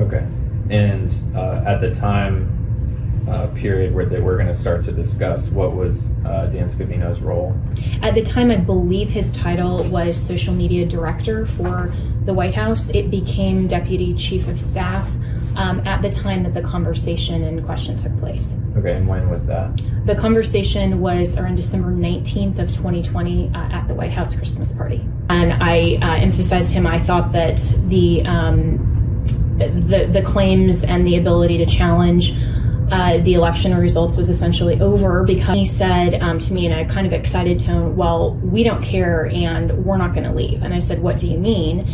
Okay. And at the time period where they were going to start to discuss, what was Dan Scavino's role? At the time, I believe his title was social media director for the White House. It became deputy chief of staff at the time that the conversation in question took place. Okay, and when was that? The conversation was around December 19th of 2020 at the White House Christmas party. And I emphasized him. I thought that the claims and the ability to challenge the election results was essentially over, because he said to me in a kind of excited tone, well, we don't care and we're not going to leave. And I said, what do you mean?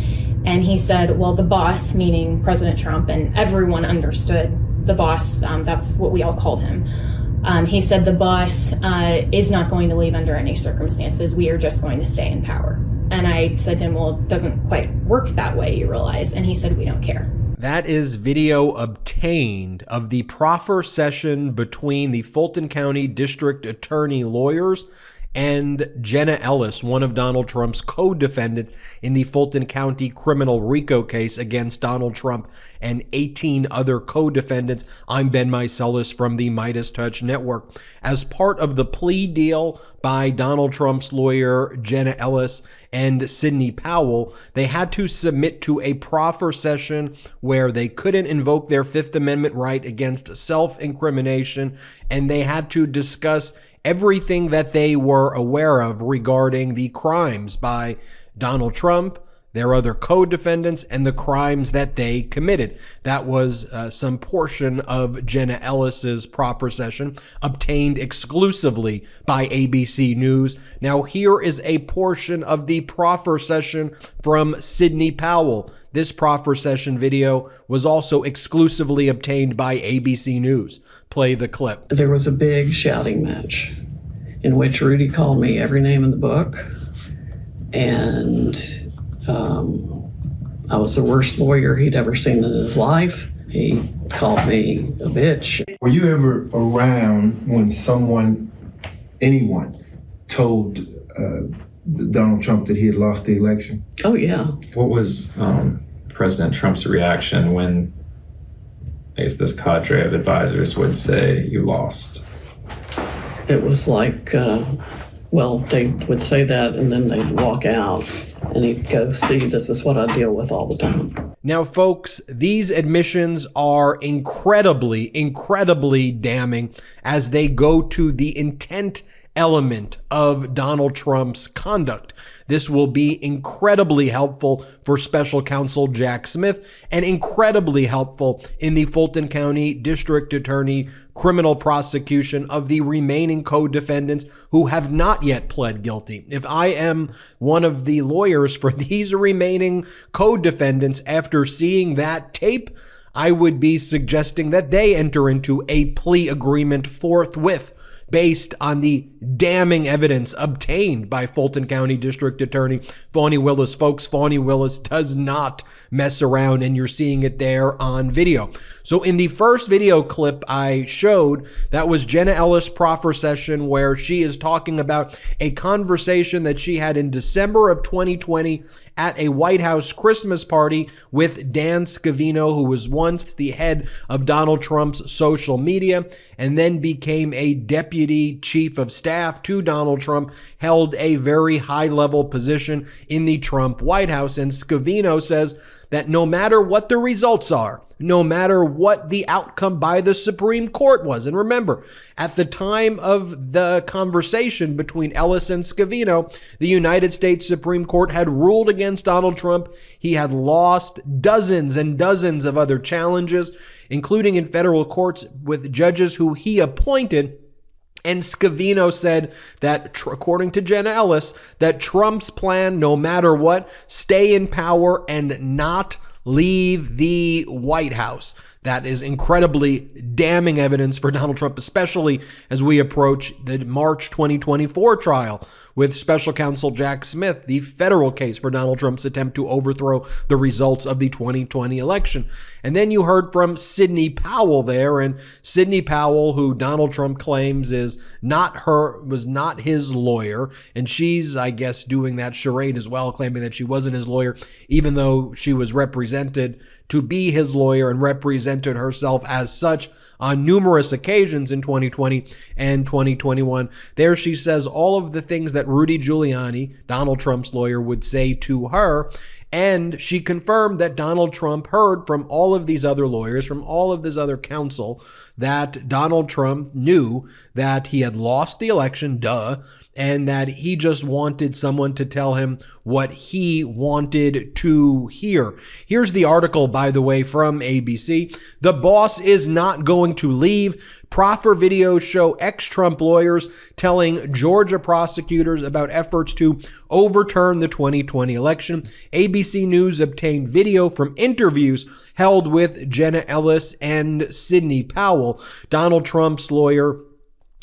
And he said, well, the boss, meaning President Trump, and everyone understood the boss, that's what we all called him. He said the boss is not going to leave under any circumstances. We are just going to stay in power. And I said to him, well, it doesn't quite work that way, you realize. And he said, we don't care. That is video obtained of the proffer session between the Fulton County District Attorney lawyers and Jenna Ellis, one of Donald Trump's co-defendants in the Fulton County criminal RICO case against Donald Trump and 18 other co-defendants. I'm Ben Meiselas from the MeidasTouch Network. As part of the plea deal by Donald Trump's lawyer, Jenna Ellis, and Sidney Powell, they had to submit to a proffer session where they couldn't invoke their Fifth Amendment right against self-incrimination, and they had to discuss everything that they were aware of regarding the crimes by Donald Trump, their other co-defendants, and the crimes that they committed. That was some portion of Jenna Ellis's proffer session, obtained exclusively by ABC News. Now here is a portion of the proffer session from Sidney Powell. This proffer session video was also exclusively obtained by ABC News. Play the clip. There was a big shouting match in which Rudy called me every name in the book, and I was the worst lawyer he'd ever seen in his life. He called me a bitch. Were you ever around when anyone told Donald Trump that he had lost the election? Oh, yeah. What was President Trump's reaction when, I guess, this cadre of advisors would say you lost? It was like, well, they would say that and then they'd walk out and he'd go, see, this is what I deal with all the time. Now, folks, these admissions are incredibly, incredibly damning as they go to the intent element of Donald Trump's conduct. This will be incredibly helpful for Special Counsel Jack Smith and incredibly helpful in the Fulton County District Attorney criminal prosecution of the remaining co-defendants who have not yet pled guilty. If I am one of the lawyers for these remaining co-defendants, after seeing that tape, I would be suggesting that they enter into a plea agreement forthwith, based on the damning evidence obtained by Fulton County District Attorney Fani Willis. Folks, Fani Willis does not mess around, and you're seeing it there on video. So in the first video clip I showed, that was Jenna Ellis' proffer session where she is talking about a conversation that she had in December of 2020 at a White House Christmas party with Dan Scavino, who was once the head of Donald Trump's social media and then became a deputy chief of staff to Donald Trump, held a very high-level position in the Trump White House. And Scavino says that no matter what the results are, no matter what the outcome by the Supreme Court was, and remember, at the time of the conversation between Ellis and Scavino, the United States Supreme Court had ruled against Donald Trump. He had lost dozens and dozens of other challenges, including in federal courts with judges who he appointed. And Scavino said that, according to Jenna Ellis, that Trump's plan, no matter what, stay in power and not leave the White House. That is incredibly damning evidence for Donald Trump, especially as we approach the March 2024 trial with Special Counsel Jack Smith, the federal case for Donald Trump's attempt to overthrow the results of the 2020 election. And then you heard from Sidney Powell there, and Sidney Powell, who Donald Trump claims was not his lawyer, and she's, I guess, doing that charade as well, claiming that she wasn't his lawyer, even though she was represented to be his lawyer and represented herself as such on numerous occasions in 2020 and 2021. There she says all of the things that Rudy Giuliani, Donald Trump's lawyer, would say to her. And she confirmed that Donald Trump heard from all of these other lawyers, from all of this other counsel, that Donald Trump knew that he had lost the election, and that he just wanted someone to tell him what he wanted to hear. Here's the article, by the way, from ABC. The boss is not going to leave. Proffer videos show ex-Trump lawyers telling Georgia prosecutors about efforts to overturn the 2020 election. ABC News obtained video from interviews held with Jenna, Ellis, and Sidney Powell. Donald Trump's lawyer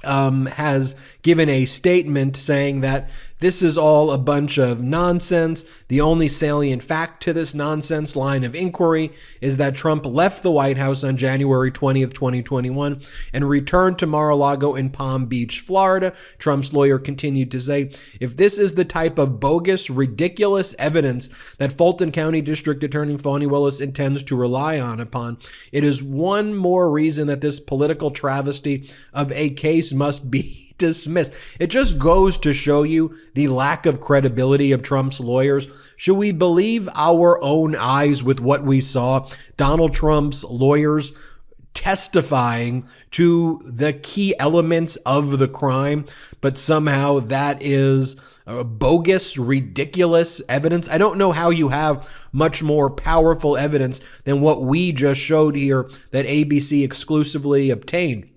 has given a statement saying that this is all a bunch of nonsense. The only salient fact to this nonsense line of inquiry is that Trump left the White House on January 20th, 2021 and returned to Mar-a-Lago in Palm Beach, Florida. Trump's lawyer continued to say, if this is the type of bogus, ridiculous evidence that Fulton County District Attorney Fani Willis intends to rely upon, it is one more reason that this political travesty of a case must be dismissed. It just goes to show you the lack of credibility of Trump's lawyers. Should we believe our own eyes with what we saw? Donald Trump's lawyers testifying to the key elements of the crime, but somehow that is bogus, ridiculous evidence. I don't know how you have much more powerful evidence than what we just showed here that ABC exclusively obtained.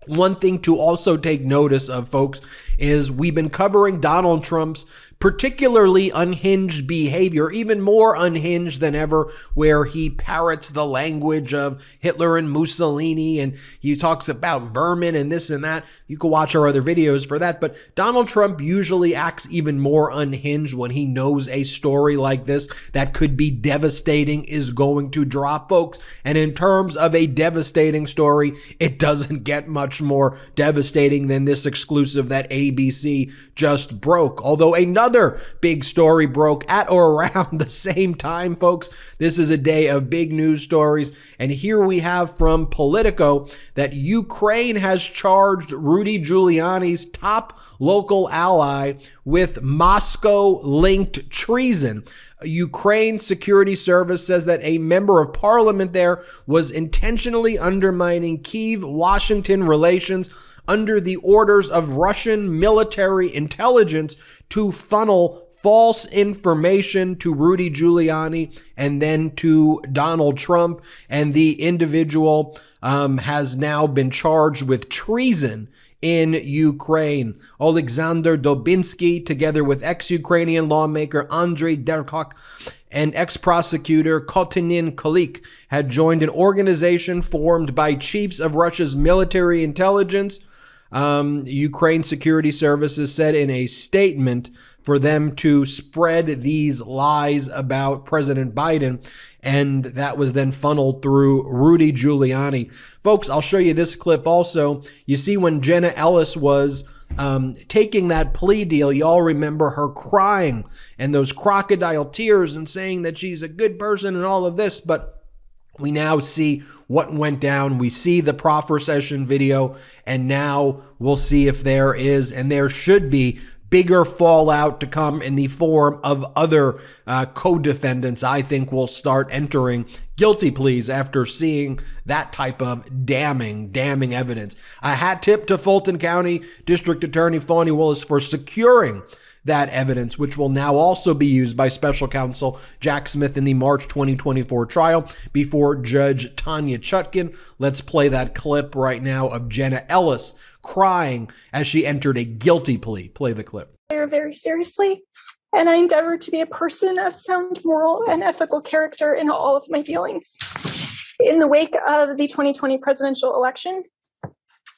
One thing to also take notice of, folks, is we've been covering Donald Trump's particularly unhinged behavior, even more unhinged than ever, where he parrots the language of Hitler and Mussolini, and he talks about vermin and this and that. You can watch our other videos for that, but Donald Trump usually acts even more unhinged when he knows a story like this that could be devastating is going to drop, folks. And in terms of a devastating story, it doesn't get much more devastating than this exclusive that ABC just broke. Although another big story broke at or around the same time, folks. This is a day of big news stories. And here we have from Politico that Ukraine has charged Rudy Giuliani's top local ally with Moscow-linked treason. Ukraine Security Service says that a member of parliament there was intentionally undermining Kyiv-Washington relations under the orders of Russian military intelligence to funnel false information to Rudy Giuliani and then to Donald Trump. And the individual has now been charged with treason in Ukraine. Alexander Dobinsky, together with ex-Ukrainian lawmaker Andrei Derkok and ex-prosecutor Kotynin Kolik, had joined an organization formed by chiefs of Russia's military intelligence. Ukraine Security Services said in a statement for them to spread these lies about President Biden, and that was then funneled through Rudy Giuliani. Folks, I'll show you this clip also. You see when Jenna Ellis was taking that plea deal, you all remember her crying and those crocodile tears and saying that she's a good person and all of this, but we now see what went down. We see the Proffer session video, and now we'll see if there is, and there should be, bigger fallout to come in the form of other co-defendants. I think will start entering guilty pleas after seeing that type of damning evidence. A hat tip to Fulton County District Attorney Fani Willis for securing that evidence, which will now also be used by special counsel Jack Smith in the March 2024 trial before Judge Tanya Chutkin. Let's play that clip right now of Jenna Ellis crying as she entered a guilty plea. Play the clip. Very seriously, and I endeavor to be a person of sound moral and ethical character in all of my dealings. In the wake of the 2020 presidential election,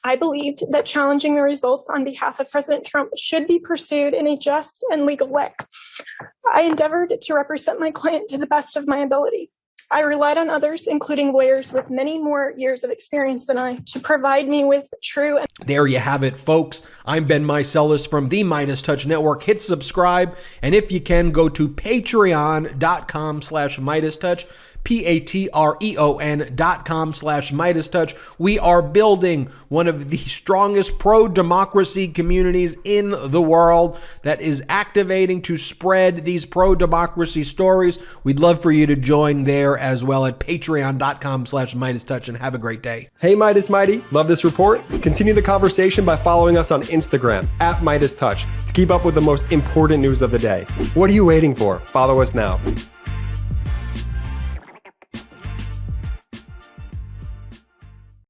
I believed that challenging the results on behalf of President Trump should be pursued in a just and legal way. I endeavored to represent my client to the best of my ability. I relied on others, including lawyers with many more years of experience than I, to provide me with true. There you have it, folks. I'm Ben Meiselas from the MeidasTouch Network. Hit subscribe, and if you can, go to patreon.com/MeidasTouch. patreon.com/MeidasTouch. We are building one of the strongest pro-democracy communities in the world that is activating to spread these pro-democracy stories. We'd love for you to join there as well at patreon.com/MeidasTouch, and have a great day. Hey Meidas Mighty, love this report? Continue the conversation by following us on Instagram @MeidasTouch to keep up with the most important news of the day. What are you waiting for? Follow us now.